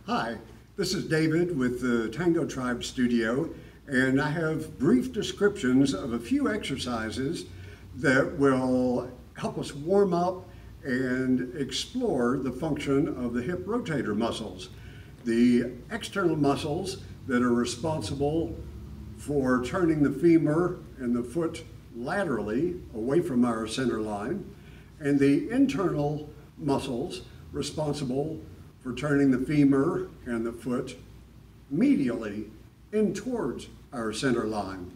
Hi, this is David with the Tango Tribe Studio, and I have brief descriptions of a few exercises that will help us warm up and explore the function of the hip rotator muscles. The external muscles that are responsible for turning the femur and the foot laterally away from our center line, and the internal muscles responsible for turning the femur and the foot medially in towards our center line.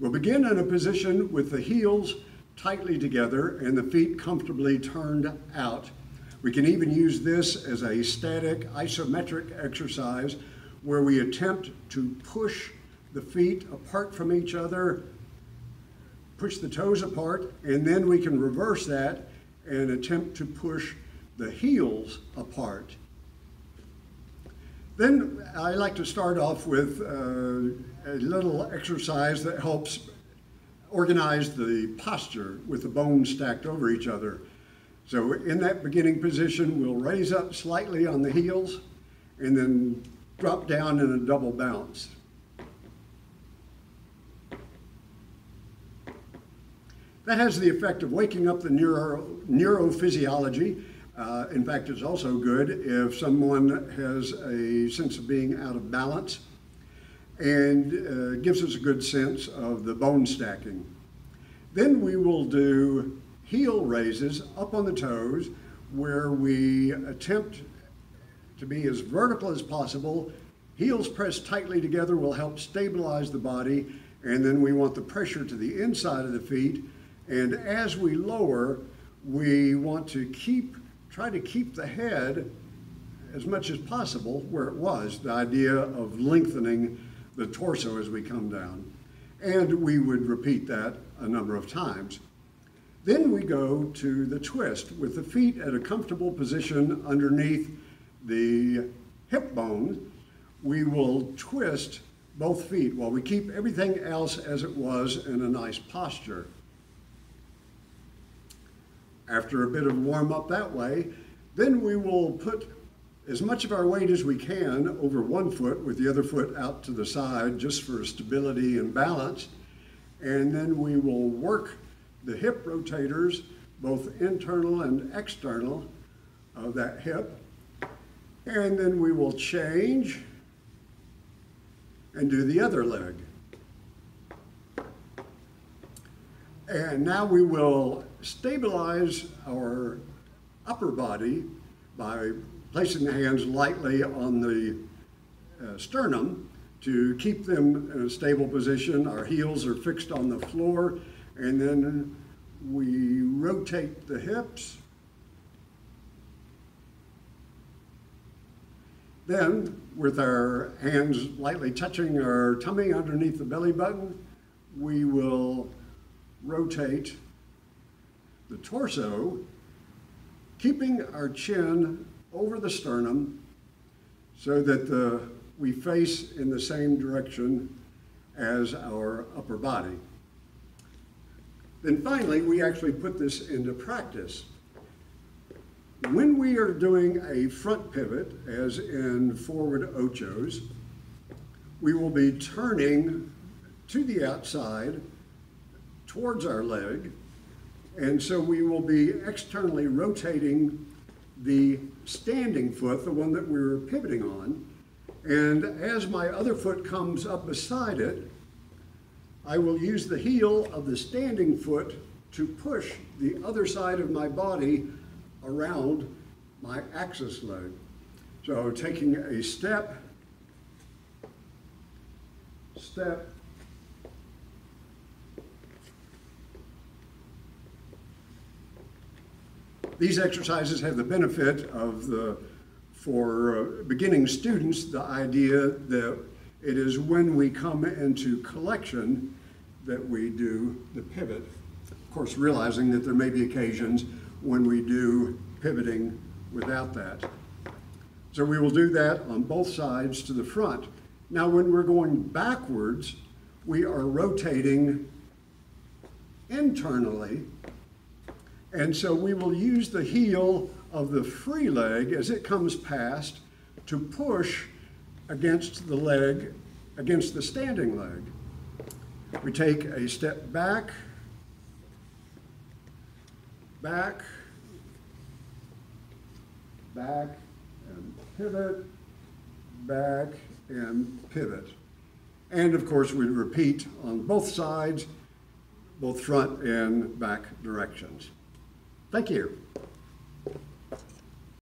We'll begin in a position with the heels tightly together and the feet comfortably turned out. We can even use this as a static isometric exercise where we attempt to push the feet apart from each other, push the toes apart, and then we can reverse that and attempt to push the heels apart. Then I like to start off with a little exercise that helps organize the posture with the bones stacked over each other. So in that beginning position, we'll raise up slightly on the heels and then drop down in a double bounce. That has the effect of waking up the neurophysiology. In fact, it's also good if someone has a sense of being out of balance, and gives us a good sense of the bone stacking. Then we will do heel raises up on the toes where we attempt to be as vertical as possible. Heels pressed tightly together will help stabilize the body, and then we want the pressure to the inside of the feet. And as we lower, we want to try to keep the head as much as possible where it was, the idea of lengthening the torso as we come down. And we would repeat that a number of times. Then we go to the twist with the feet at a comfortable position underneath the hip bone. We will twist both feet while we keep everything else as it was in a nice posture. After a bit of warm up that way, then we will put as much of our weight as we can over one foot with the other foot out to the side just for stability and balance. And then we will work the hip rotators, both internal and external of that hip. And then we will change and do the other leg. And now we will stabilize our upper body by placing the hands lightly on the sternum to keep them in a stable position. Our heels are fixed on the floor, and then we rotate the hips. Then, with our hands lightly touching our tummy underneath the belly button, we will rotate the torso, keeping our chin over the sternum so that we face in the same direction as our upper body. Then finally, we actually put this into practice. When we are doing a front pivot, as in forward ochos, we will be turning to the outside towards our leg, and so we will be externally rotating the standing foot, the one that we were pivoting on, and as my other foot comes up beside it, I will use the heel of the standing foot to push the other side of my body around my axis leg. So taking a step, These exercises have the benefit of for beginning students, the idea that it is when we come into collection that we do the pivot. Of course, realizing that there may be occasions when we do pivoting without that. So we will do that on both sides to the front. Now, when we're going backwards, we are rotating internally. And so we will use the heel of the free leg as it comes past to push against the leg, against the standing leg. We take a step back, back, back, and pivot, back, and pivot. And of course, we repeat on both sides, both front and back directions. Thank you.